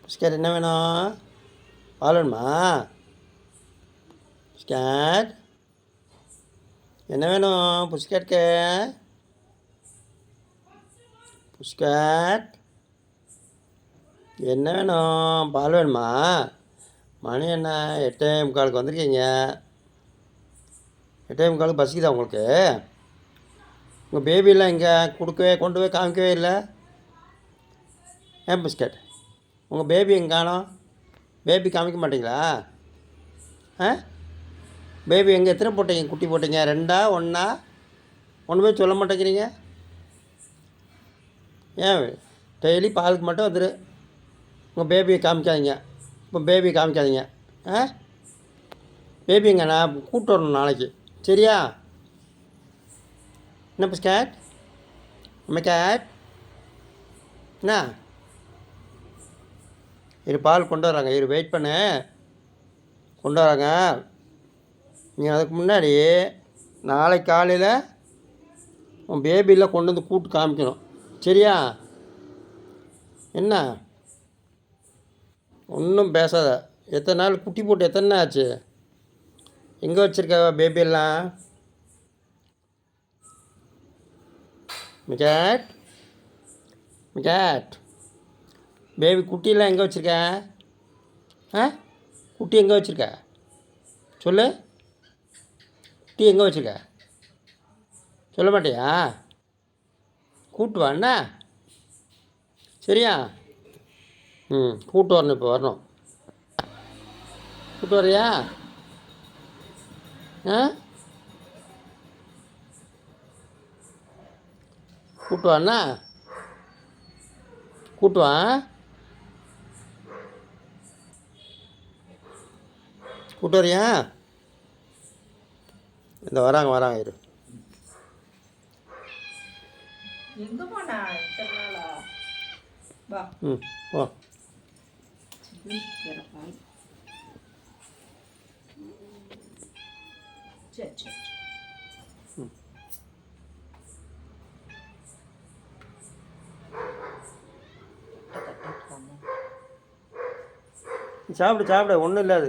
புஷ்கர் என்ன வேணும்? பால் வேணுமா? புஷ்கர் என்ன வேணும் புஷ்கருக்கு? புஷ்கர் என்ன வேணும்? பால் வேணுமா? மணி என்ன 8:45 வந்திருக்கீங்க. 8:45 பசிக்குதா உங்களுக்கு? உங்கள் பேபியெல்லாம் இங்கே கொண்டு போய் காமிக்கவே இல்லை. ஏன் பிஸ்கட் உங்கள் பேபி எங்கே காணோம்? பேபி காமிக்க மாட்டிங்களா? ஆ பேபி எங்கே எத்தனை போட்டீங்க? குட்டி போட்டீங்க? 2 1 ஒன்றுமே சொல்ல மாட்டேங்கிறீங்க. ஏன் டெய்லி பாலுக்கு மட்டும் வந்துடு. உங்கள் பேபியை காமிக்காதீங்க. இப்போ பேபியை காமிக்காதீங்க. ஆ பேபிங்க நான் கூப்பிட்டு வரணும் நாளைக்கு. சரியா? என்ன பிஸ்கட்? கேட் என்ன பால் கொண்டு வராங்க. வெயிட் பண்ணு, கொண்டு வராங்க. நீங்கள் அதுக்கு முன்னாடி நாளைக்கு காலையில் உன் பேபியில் கொண்டு வந்து கூப்பிட்டு காமிக்கணும். சரியா? என்ன ஒன்றும் பேசாத. எத்தனை நாள் குட்டி போட்டு எத்தனை நாள் ஆச்சு? எங்கே வச்சுருக்க பேபியெல்லாம்? மிகேட் பேபி குட்டியெல்லாம் எங்கே வச்சுருக்க? ஆ குட்டி எங்கே வச்சுருக்க? சொல்லு. குட்டி எங்கே வச்சுருக்க? சொல்ல மாட்டியா? கூப்பிட்டு வா என்ன? சரியா? கூப்பிட்டு வரணும். இப்போ வரணும். கூப்பிட்டு வரையா? ஆ கூப்பிட்டு வாண்ணா. கூப்பிட்டு வா. கூப்பிட்டு வரியா? இந்த வராங்க இரு. வா. சாப்பிடு ஒன்றும் இல்லாது.